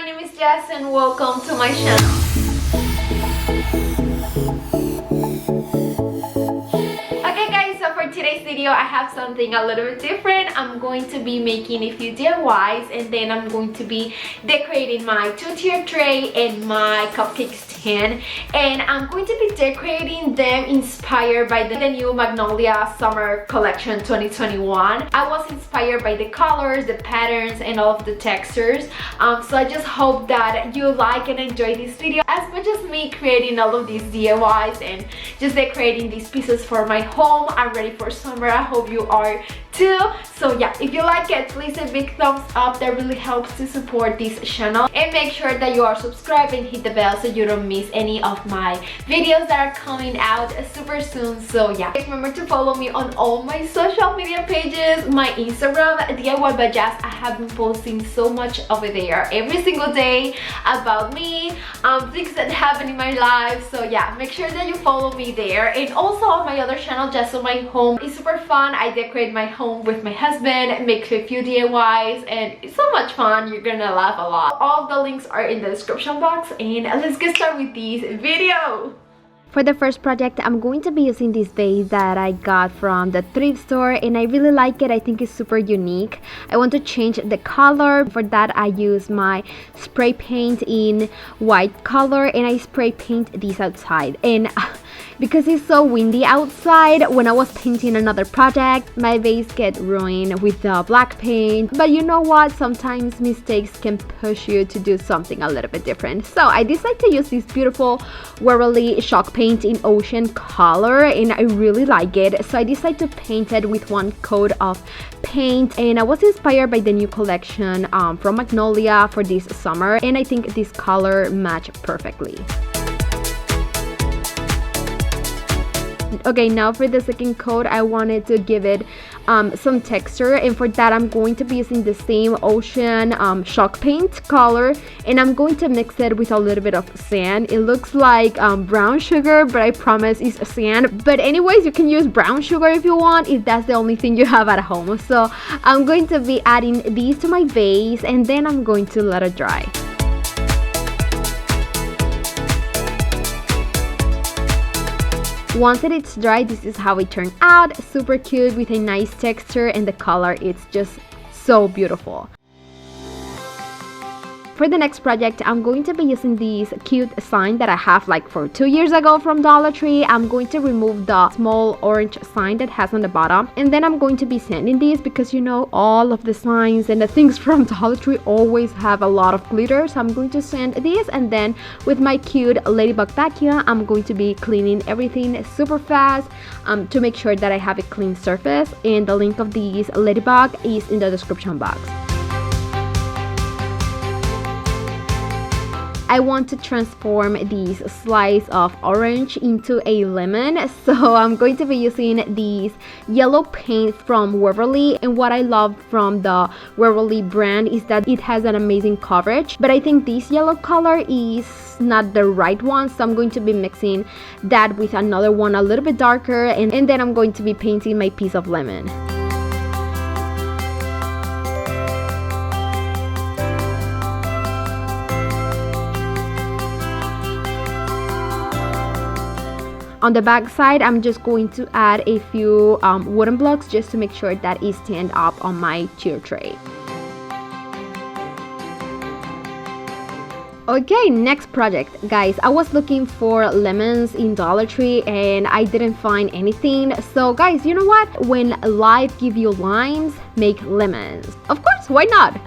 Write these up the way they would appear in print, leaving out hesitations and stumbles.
name is Jess and welcome to my channel. Okay guys, so for today's video I have something a little bit different. I'm going to be making a few DIYs and then I'm going to be decorating my 2-tier tray and my cupcake stand, and I'm going to be decorating them inspired by the new Magnolia Summer collection 2021. I was inspired by the colors, the patterns, and all of the textures. So I just hope that you like and enjoy this video as much as me creating all of these DIYs and just decorating these pieces for my home. I'm ready for summer. I hope you are too. So yeah, if you like it, please a big thumbs up. That really helps to support this channel, and make sure that you are subscribed and hit the bell so you don't miss any of my videos that are coming out super soon. So yeah, remember to follow me on all my social media pages. My Instagram, DIY by Jazz. I have been posting so much over there every single day about me, things that happen in my life. So yeah, make sure that you follow me there. And also on my other channel, Jazomy home, it's super fun. I decorate my home with my husband, make a few DIYs, and it's so much fun. You're gonna laugh a lot. All the links are in the description box, and let's get started with this video. For the first project, I'm going to be using this vase that I got from the thrift store, and I really like it. I think it's super unique. I want to change the color. For that, I use my spray paint in white color, and I spray paint this outside. And because it's so windy outside, when I was painting another project, my vase get ruined with the black paint. But you know what? Sometimes mistakes can push you to do something a little bit different. So I decided to use this beautiful Weatherly chalk paint in ocean color, and I really like it. So I decided to paint it with one coat of paint, and I was inspired by the new collection from Magnolia for this summer, and I think this color matched perfectly. Okay, now for the second coat, I wanted to give it some texture, and for that I'm going to be using the same ocean chalk paint color, and I'm going to mix it with a little bit of sand. It looks like brown sugar, but I promise it's sand. But anyways, you can use brown sugar if you want, if that's the only thing you have at home. So I'm going to be adding these to my vase, and then I'm going to let it dry. Once it's dry, this is how it turned out. Super cute with a nice texture, and the color is just so beautiful. For the next project, I'm going to be using this cute sign that I have like for 2 years ago from Dollar Tree. I'm going to remove the small orange sign that has on the bottom, and then I'm going to be sanding these because you know all of the signs and the things from Dollar Tree always have a lot of glitter. So I'm going to sand these, and then with my cute ladybug vacuum, I'm going to be cleaning everything super fast to make sure that I have a clean surface. And the link of these ladybug is in the description box. I want to transform this slice of orange into a lemon, so I'm going to be using these yellow paints from Weatherly. And what I love from the Weatherly brand is that it has an amazing coverage, but I think this yellow color is not the right one, so I'm going to be mixing that with another one a little bit darker, and then I'm going to be painting my piece of lemon. On the back side, I'm just going to add a few wooden blocks just to make sure that it stands up on my tier tray. Okay, next project, guys. I was looking for lemons in Dollar Tree and I didn't find anything. So guys, you know what? When life gives you limes, make lemons. Of course, why not?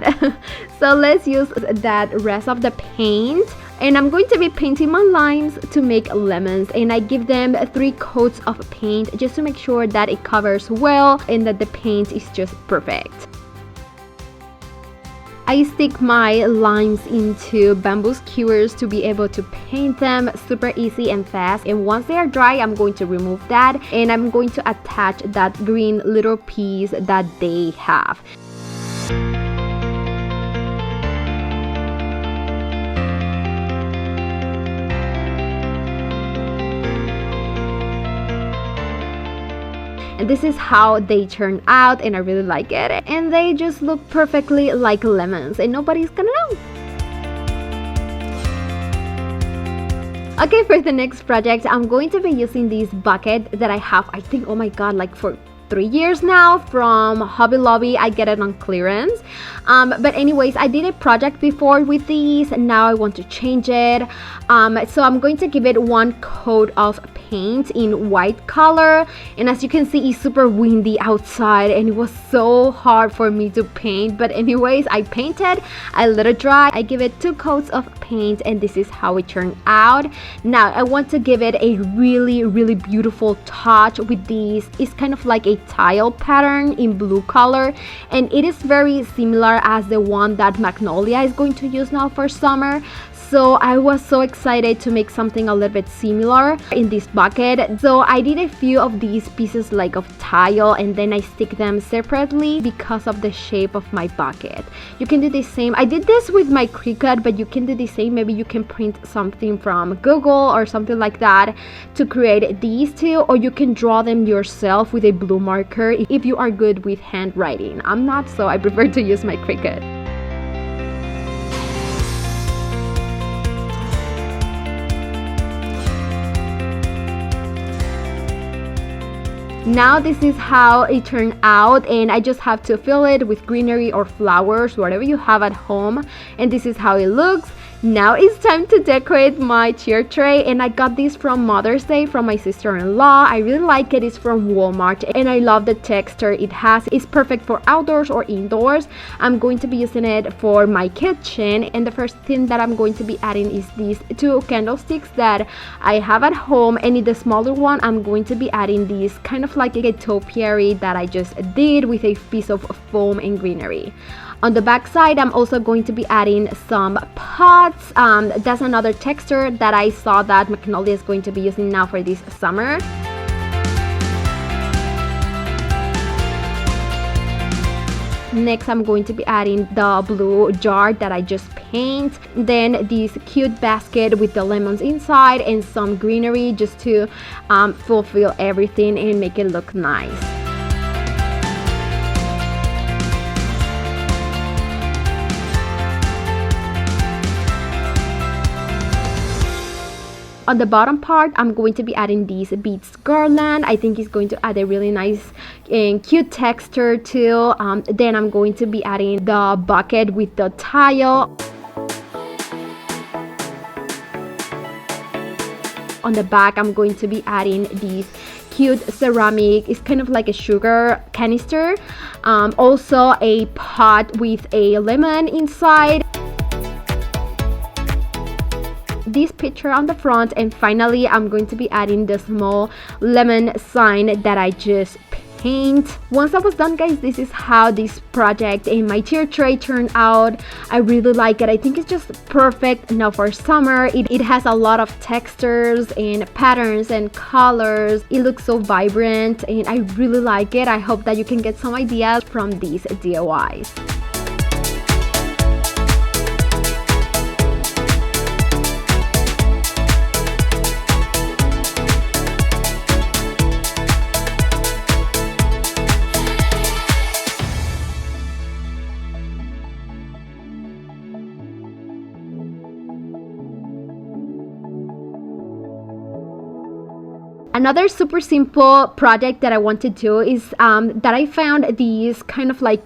So let's use that rest of the paint, and I'm going to be painting my limes to make lemons, and I give them 3 coats of paint just to make sure that it covers well and that the paint is just perfect. I stick my limes into bamboo skewers to be able to paint them super easy and fast, and once they are dry, I'm going to remove that, and I'm going to attach that green little piece that they have. And this is how they turn out, and I really like it. And they just look perfectly like lemons, and nobody's gonna know. Okay, for the next project, I'm going to be using this bucket that I have, I think, oh my god, like for 3 years now from Hobby Lobby. I get it on clearance. But anyways, I did a project before with these and now I want to change it. So I'm going to give it one coat of paint in white color, and as you can see, it's super windy outside and it was so hard for me to paint. But anyways, I painted, I let it dry, I give it 2 coats of paint, and this is how it turned out. Now I want to give it a really beautiful touch with these. It's kind of like a tile pattern in blue color, and it is very similar as the one that Magnolia is going to use now for summer. So I was so excited to make something a little bit similar in this bucket. So I did a few of these pieces like of tile, and then I stick them separately because of the shape of my bucket. You can do the same. I did this with my Cricut, but you can do the same. Maybe you can print something from Google or something like that to create these two, or you can draw them yourself with a blue marker if you are good with handwriting. I'm not, so I prefer to use my Cricut. Now this is how it turned out, and I just have to fill it with greenery or flowers, whatever you have at home, and this is how it looks. Now it's time to decorate my chair tray, and I got this from Mother's Day from my sister-in-law. I really like it. It's from Walmart and I love the texture it has. It's perfect for outdoors or indoors. I'm going to be using it for my kitchen, and the first thing that I'm going to be adding is these 2 candlesticks that I have at home, and in the smaller one I'm going to be adding these kind of like a topiary that I just did with a piece of foam and greenery. On the back side, I'm also going to be adding some pots. That's another texture that I saw that Magnolia is going to be using now for this summer. Next, I'm going to be adding the blue jar that I just paint. Then this cute basket with the lemons inside and some greenery just to fulfill everything and make it look nice. On the bottom part, I'm going to be adding these beads garland. I think it's going to add a really nice and cute texture too. Then I'm going to be adding the bucket with the tile. On the back, I'm going to be adding these cute ceramic. It's kind of like a sugar canister. Also a pot with a lemon inside. This picture on the front, and finally I'm going to be adding the small lemon sign that I just paint. Once I was done, guys, this is how this project and my chair tray turned out. I really like it. I think it's just perfect now for summer. It has a lot of textures and patterns and colors. It looks so vibrant and I really like it. I hope that you can get some ideas from these DIYs. Another super simple project that I want to do is that I found these kind of like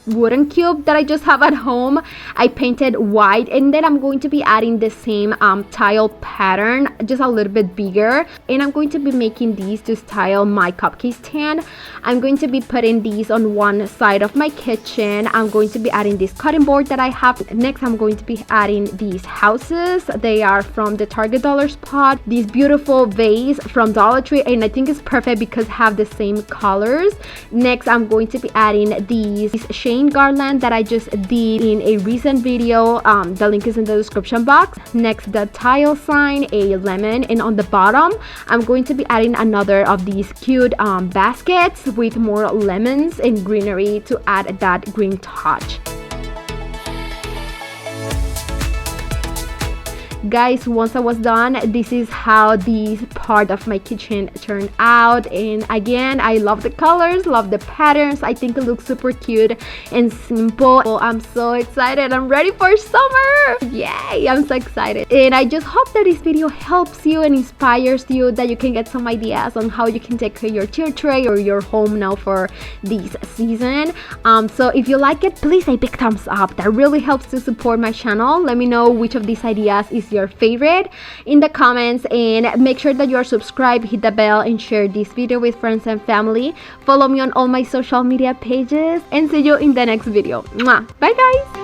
wooden cube that I just have at home. I painted white, and then I'm going to be adding the same tile pattern, just a little bit bigger, and I'm going to be making these to style my cupcake stand. I'm going to be putting these on one side of my kitchen. I'm going to be adding this cutting board that I have. Next, I'm going to be adding these houses. They are from the Target dollar spot. This beautiful vase from Dollar Tree, and I think it's perfect because have the same colors. Next, I'm going to be adding these garland that I just did in a recent video. The link is in the description box. Next, the tile sign, a lemon, and on the bottom I'm going to be adding another of these cute baskets with more lemons and greenery to add that green touch. Guys, once I was done, this is how this part of my kitchen turned out. And again, I love the colors, love the patterns. I think it looks super cute and simple. I'm so excited. I'm ready for summer. Yay, I'm so excited. And I just hope that this video helps you and inspires you, that you can get some ideas on how you can decorate your tier tray or your home now for this season. So if you like it, please a big thumbs up. That really helps to support my channel. Let me know which of these ideas is your favorite in the comments, and make sure that you are subscribed, hit the bell, and share this video with friends and family. Follow me on all my social media pages, and see you in the next video. Mwah. Bye guys.